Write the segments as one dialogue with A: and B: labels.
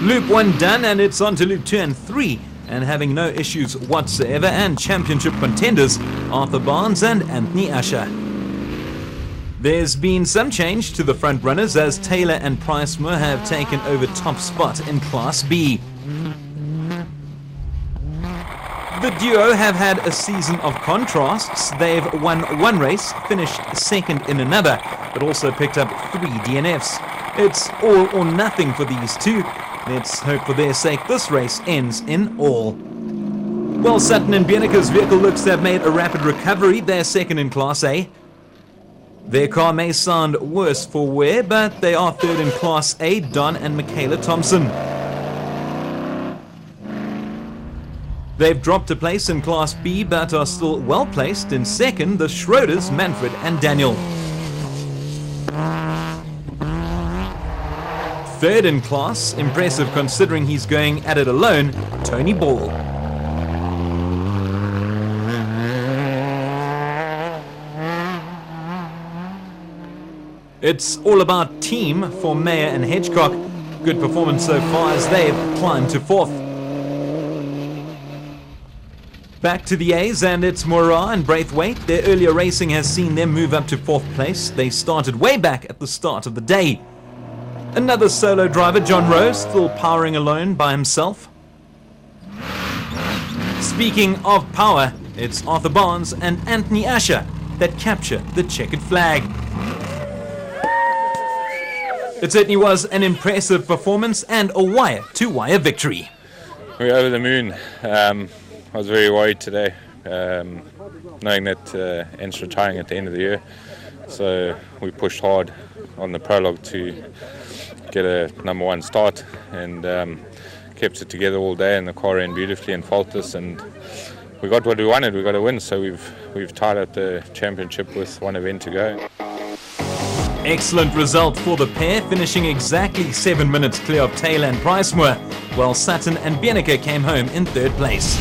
A: Loop 1 done, and it's on to Loop 2 and 3. And having no issues whatsoever, and championship contenders Arthur Barnes and Anthony Asher. There's been some change to the front runners as Taylor and Pricemore have taken over top spot in Class B. The duo have had a season of contrasts. They've won one race, finished second in another, but also picked up 3 DNFs. It's all or nothing for these two. Let's hope for their sake this race ends in all. Well, Sutton and Bieneke's vehicle looks to have made a rapid recovery. They're second in Class A. Their car may sound worse for wear, but they are third in Class A, Don and Michaela Thompson. They've dropped a place in Class B, but are still well placed in second, the Schroeders, Manfred and Daniel. Third in class, impressive considering he's going at it alone, Tony Ball. It's all about team for Mayer and Hedgecock. Good performance so far as they've climbed to fourth. Back to the A's, and it's Moraa and Braithwaite. Their earlier racing has seen them move up to fourth place. They started way back at the start of the day. Another solo driver, John Rose, still powering alone by himself. Speaking of power, it's Arthur Barnes and Anthony Asher that capture the checkered flag. It certainly was an impressive performance and a wire-to-wire victory.
B: We're over the moon. I was very worried today, knowing that Ent's retiring at the end of the year. So we pushed hard on the prologue to get a number 1 start, and kept it together all day, and the car ran beautifully and faultless, and we got what we wanted. We got a win, so we've tied up the championship with 1 event to go.
A: Excellent result for the pair, finishing exactly 7 minutes clear of Taylor and Pricemore, while Sutton and Bieneke came home in third place.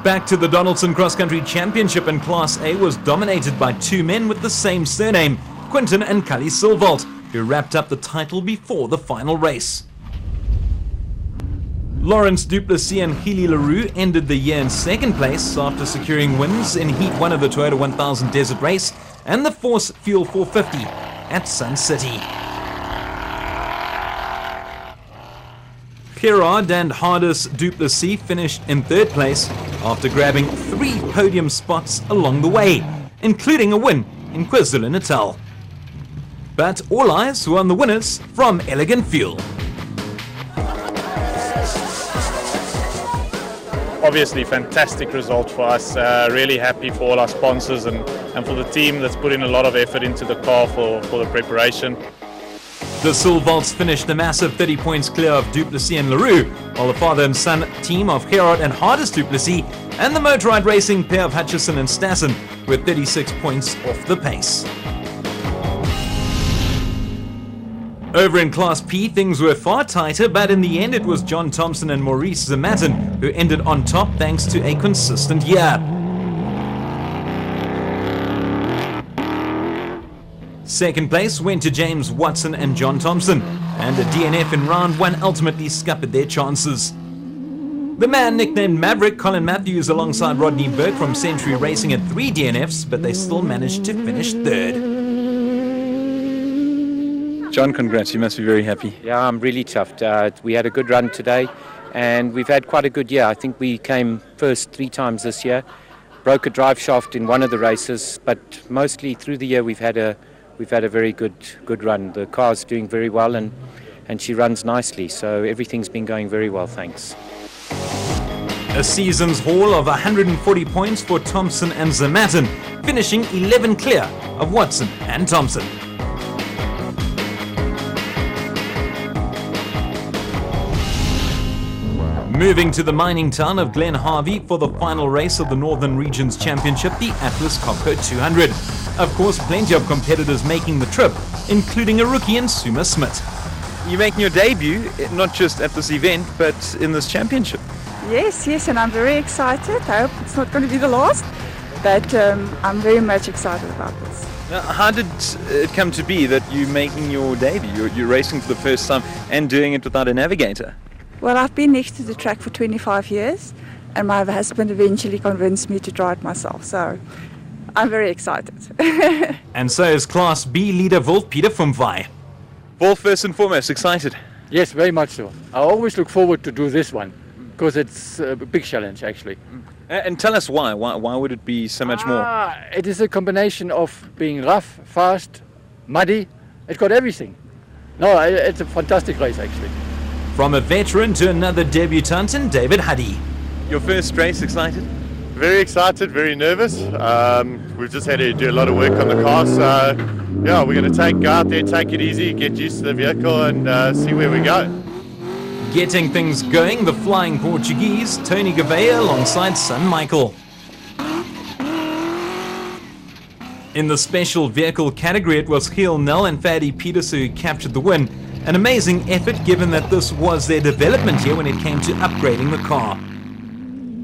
A: Back to the Donaldson Cross Country Championship, in Class A was dominated by 2 men with the same surname, Quinton and Cully Silvold, who wrapped up the title before the final race. Lawrence Duplessis and Gili Leroux ended the year in second place after securing wins in Heat 1 of the Toyota 1000 Desert Race and the Force Fuel 450 at Sun City. Gerard and Hardis Duplessis finished in third place after grabbing 3 podium spots along the way, including a win in KwaZulu-Natal. But all eyes were on the winners from Elegant Fuel.
C: Obviously, fantastic result for us. Really happy for all our sponsors and for the team that's put in a lot of effort into the car for the preparation.
A: The Silvolds finished a massive 30 points clear of Duplessis and Leroux, while the father and son team of Gerard and Hardis Duplessis and the Motorride Racing pair of Hutchison and Stassen were 36 points off the pace. Over in Class P, things were far tighter, but in the end it was John Thompson and Maurice Zamatin who ended on top thanks to a consistent year. Second place went to James Watson and John Thompson, and a DNF in round 1 ultimately scuppered their chances. The man nicknamed Maverick, Colin Matthews, alongside Rodney Burke from Century Racing, had 3 DNFs, but they still managed to finish third.
D: John, congrats, you must be very happy.
E: Yeah, I'm really chuffed. We had a good run today, and we've had quite a good year. I think we came first 3 times this year, broke a drive shaft in one of the races, but mostly through the year we've had a very good run. The car's doing very well, and she runs nicely, so everything's been going very well, thanks.
A: A season's haul of 140 points for Thompson and Zamatin, finishing 11 clear of Watson and Thompson. Moving to the mining town of Glen Harvey for the final race of the Northern Regions Championship, the Atlas Copco 200. Of course, plenty of competitors making the trip, including a rookie in Suma Smith.
D: You're making your debut, not just at this event, but in this championship.
F: Yes, and I'm very excited. I hope it's not going to be the last, but I'm very much excited about this.
D: Now, how did it come to be that you're making your debut? You're racing for the first time and doing it without a navigator?
F: Well, I've been next to the track for 25 years, and my husband eventually convinced me to try it myself. So I'm very excited.
A: And so is Class B leader Wolf Peter Fumvai.
D: Wolf, first and foremost, excited?
G: Yes, very much so. I always look forward to do this one because it's a big challenge actually.
D: And tell us why. Why would it be so much more?
G: It is a combination of being rough, fast, muddy. It's got everything. No, it's a fantastic race actually.
A: From a veteran to another debutant in David Huddy.
D: Your first race, excited?
H: Very excited, very nervous. We've just had to do a lot of work on the car, so yeah, we're going to go out there, take it easy, get used to the vehicle and see where we go.
A: Getting things going, the Flying Portuguese, Tony Gouveia alongside son Michael. In the special vehicle category, it was Giel Nel and Fadi Petersen who captured the win. An amazing effort given that this was their development year when it came to upgrading the car.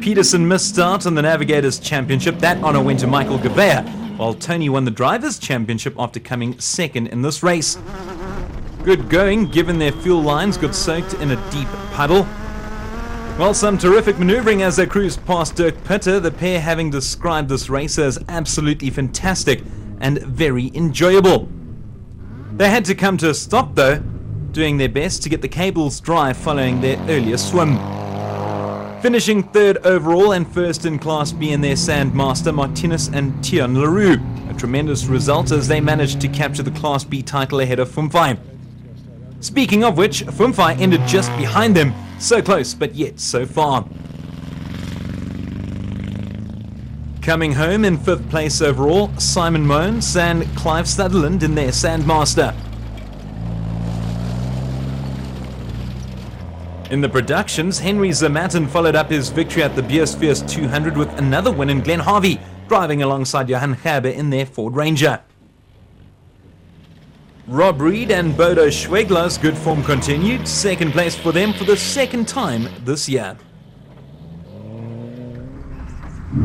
A: Petersen missed out on the Navigators Championship. That honour went to Michael Gouveia, while Tony won the Drivers' Championship after coming second in this race. Good going, given their fuel lines got soaked in a deep puddle. Well, some terrific manoeuvring as they cruised past Dirk Pitter, the pair having described this race as absolutely fantastic and very enjoyable. They had to come to a stop though, doing their best to get the cables dry following their earlier swim. Finishing third overall and first in Class B in their Sandmaster, Martinez and Tian Leroux. A tremendous result as they managed to capture the Class B title ahead of Fumvai. Speaking of which, Fumvai ended just behind them, so close but yet so far. Coming home in 5th place overall, Simon Moens and Clive Sutherland in their Sandmaster. In the productions, Henry Zermatten followed up his victory at the Beersfeest 200 with another win in Glen Harvey, driving alongside Johan Gerber in their Ford Ranger. Rob Reed and Bodo Schwegler's good form continued, second place for them for the second time this year.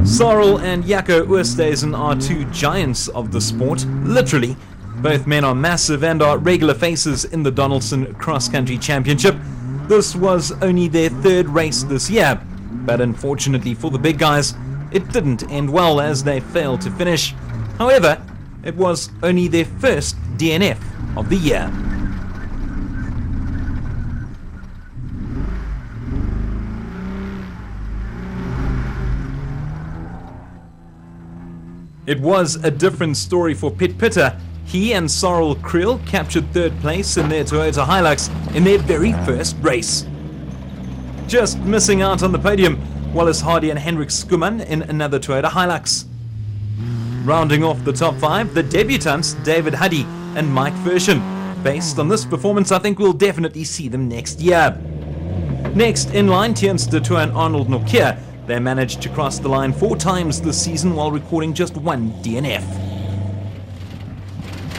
A: Sarel and Jaco Oosthuizen are two giants of the sport, literally. Both men are massive and are regular faces in the Donaldson Cross Country Championship. This was only their third race this year, but unfortunately for the big guys, it didn't end well as they failed to finish. However, it was only their first DNF of the year. It was a different story for Piet Pitter. He and Sarel Kriel captured third place in their Toyota Hilux in their very first race. Just missing out on the podium, Wallace Hardy and Hendrik Skuman in another Toyota Hilux. Rounding off the top 5, the debutants David Huddy and Mike Verschen. Based on this performance, I think we'll definitely see them next year. Next in line, Tiens de Tour and Arnold Nokia. They managed to cross the line 4 times this season while recording just 1 DNF.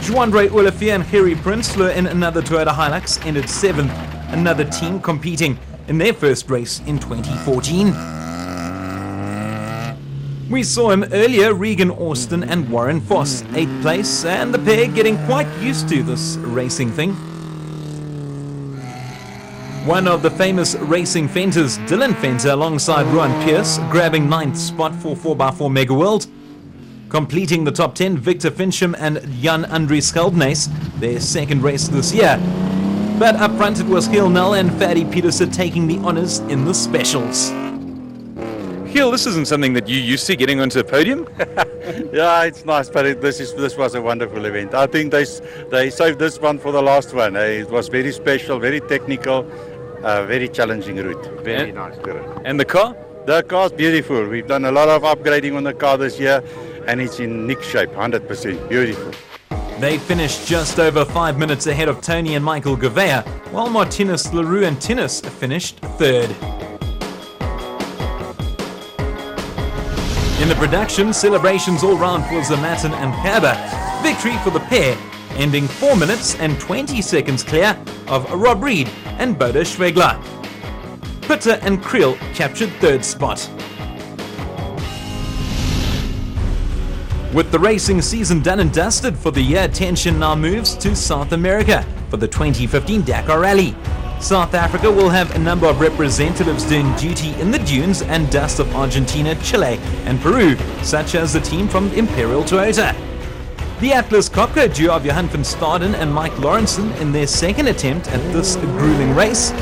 A: Joandre Olivier and Gerry Prinsloo in another Toyota Hilux ended 7th, another team competing in their first race in 2014. We saw him earlier, Regan Austin and Warren Foss, 8th place, and the pair getting quite used to this racing thing. One of the famous racing fenters, Dylan Venter, alongside Rowan Pierce, grabbing 9th spot for 4x4 Mega World. Completing the top 10, Victor Fincham and Jan Andries Scheldnys, their second race this year. But up front it was Giel Nel and Fadi Petersen taking the honours in the specials.
D: Giel, this isn't something that you used to, getting onto a podium?
I: Yeah, it's nice, but this was a wonderful event. I think they saved this one for the last one. It was very special, very technical, very challenging route. Very nice.
D: And the car?
I: The car's beautiful. We've done a lot of upgrading on the car this year, and it's in nick shape, 100%. Beautiful.
A: They finished just over 5 minutes ahead of Tony and Michael Gouveia, while Martinez, Leroux and Tinnis finished third. In the production, celebrations all round for Zermatten and Gerber. Victory for the pair, ending 4 minutes and 20 seconds clear of Rob Reed and Bodo Schwegler. Pitter and Kriel captured third spot. With the racing season done and dusted for the year, attention now moves to South America for the 2015 Dakar Rally. South Africa will have a number of representatives doing duty in the dunes and dust of Argentina, Chile and Peru, such as the team from Imperial Toyota. The Atlas Copco duo of Johan van Staden and Mike Lawrenson in their second attempt at this grueling race.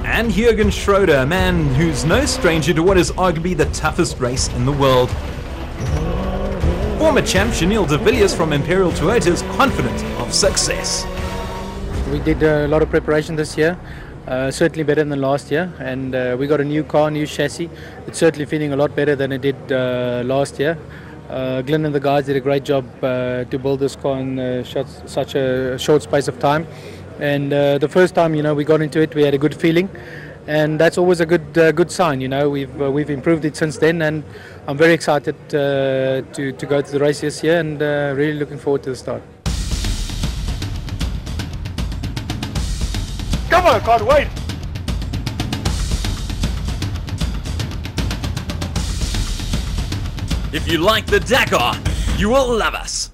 A: And Jürgen Schroeder, a man who's no stranger to what is arguably the toughest race in the world. Former champ Chanel de Villiers from Imperial Toyota is confident of success.
J: We did a lot of preparation this year, certainly better than last year, and we got a new car, new chassis. It's certainly feeling a lot better than it did last year. Glenn and the guys did a great job to build this car in such a short space of time. And the first time, we got into it, we had a good feeling, and that's always a good sign. We've improved it since then, and I'm very excited to go to the race this year, and really looking forward to the start.
C: Come on, can't wait.
A: If you like the Dakar, you will love us.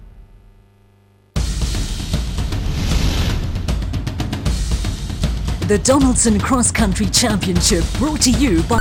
K: The Donaldson Cross Country Championship, brought to you by